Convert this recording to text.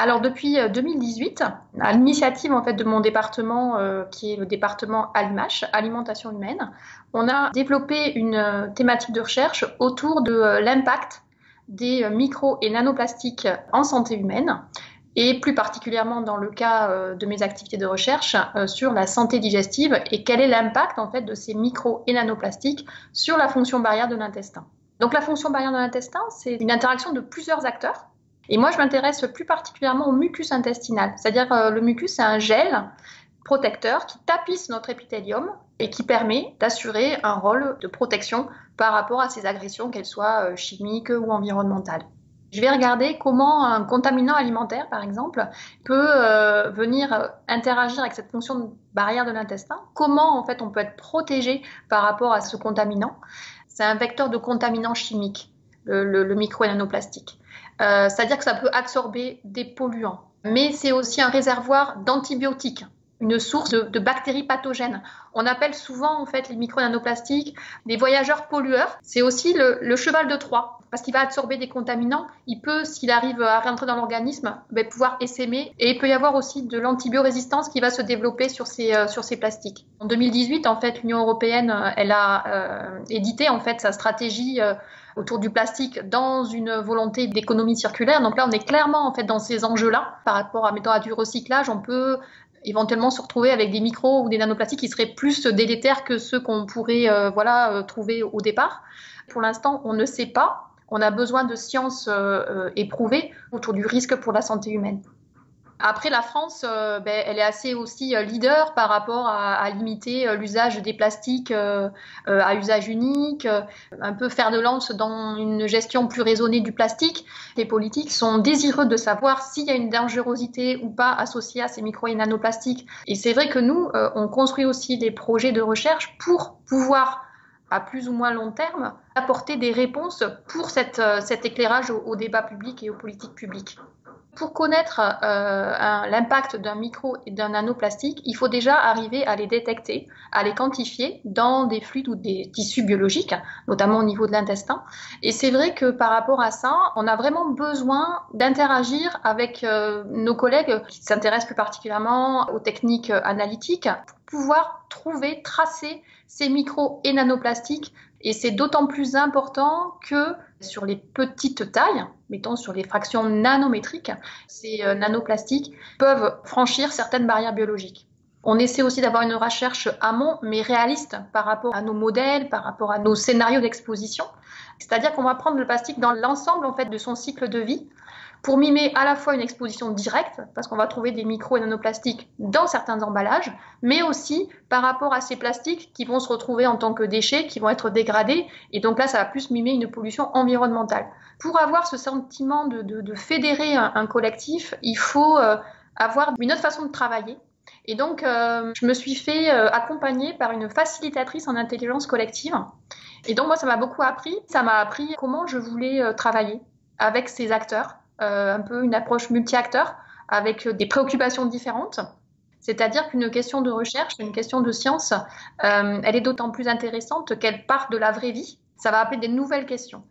Alors depuis 2018, à l'initiative en fait de mon département, qui est le département ALIMH, Alimentation humaine, on a développé une thématique de recherche autour de l'impact des micro et nanoplastiques en santé humaine, et plus particulièrement dans le cas de mes activités de recherche sur la santé digestive et quel est l'impact en fait de ces micro et nanoplastiques sur la fonction barrière de l'intestin. Donc la fonction barrière de l'intestin, c'est une interaction de plusieurs acteurs. Et moi, je m'intéresse plus particulièrement au mucus intestinal. C'est-à-dire le mucus, c'est un gel protecteur qui tapisse notre épithélium et qui permet d'assurer un rôle de protection par rapport à ces agressions, qu'elles soient chimiques ou environnementales. Je vais regarder comment un contaminant alimentaire, par exemple, peut venir interagir avec cette fonction de barrière de l'intestin. Comment, en fait, on peut être protégé par rapport à ce contaminant. C'est un vecteur de contaminant chimique, le micro et nanoplastique. C'est-à-dire que ça peut absorber des polluants. Mais c'est aussi un réservoir d'antibiotiques, une source de bactéries pathogènes. On appelle souvent en fait les micro-nanoplastiques des voyageurs pollueurs. C'est aussi le cheval de Troie, parce qu'il va absorber des contaminants. Il peut, s'il arrive à rentrer dans l'organisme, pouvoir essaimer. Et il peut y avoir aussi de l'antibiorésistance qui va se développer sur ces plastiques. En 2018, en fait, l'Union européenne, elle a édité en fait sa stratégie autour du plastique dans une volonté d'économie circulaire. Donc là, on est clairement en fait dans ces enjeux-là. Par rapport à du recyclage, on peut éventuellement se retrouver avec des micros ou des nanoplastiques qui seraient plus délétères que ceux qu'on pourrait trouver au départ. Pour l'instant, on ne sait pas. On a besoin de sciences éprouvées autour du risque pour la santé humaine. Après, la France, elle est assez aussi leader par rapport à limiter l'usage des plastiques à usage unique, un peu fer de lance dans une gestion plus raisonnée du plastique. Les politiques sont désireux de savoir s'il y a une dangerosité ou pas associée à ces micro et nanoplastiques. Et c'est vrai que nous, on construit aussi des projets de recherche pour pouvoir à plus ou moins long terme, apporter des réponses pour cet éclairage au débat public et aux politiques publiques. Pour connaître l'impact d'un micro et d'un nanoplastique, il faut déjà arriver à les détecter, à les quantifier dans des fluides ou des tissus biologiques, notamment au niveau de l'intestin. Et c'est vrai que par rapport à ça, on a vraiment besoin d'interagir avec nos collègues qui s'intéressent plus particulièrement aux techniques analytiques pour pouvoir trouver, tracer ces micro et nanoplastiques. Et c'est d'autant plus important que sur les petites tailles, mettons sur les fractions nanométriques, ces nanoplastiques peuvent franchir certaines barrières biologiques. On essaie aussi d'avoir une recherche amont, mais réaliste par rapport à nos modèles, par rapport à nos scénarios d'exposition. C'est-à-dire qu'on va prendre le plastique dans l'ensemble en fait, de son cycle de vie pour mimer à la fois une exposition directe, parce qu'on va trouver des micro et nanoplastiques dans certains emballages, mais aussi par rapport à ces plastiques qui vont se retrouver en tant que déchets, qui vont être dégradés, et donc là, ça va plus mimer une pollution environnementale. Pour avoir ce sentiment de fédérer un collectif, il faut avoir une autre façon de travailler. Et donc, je me suis fait accompagner par une facilitatrice en intelligence collective. Et donc, moi, ça m'a beaucoup appris. Ça m'a appris comment je voulais travailler avec ces acteurs. Un peu une approche multi-acteurs avec des préoccupations différentes. C'est-à-dire qu'une question de recherche, une question de science, elle est d'autant plus intéressante qu'elle part de la vraie vie. Ça va appeler des nouvelles questions.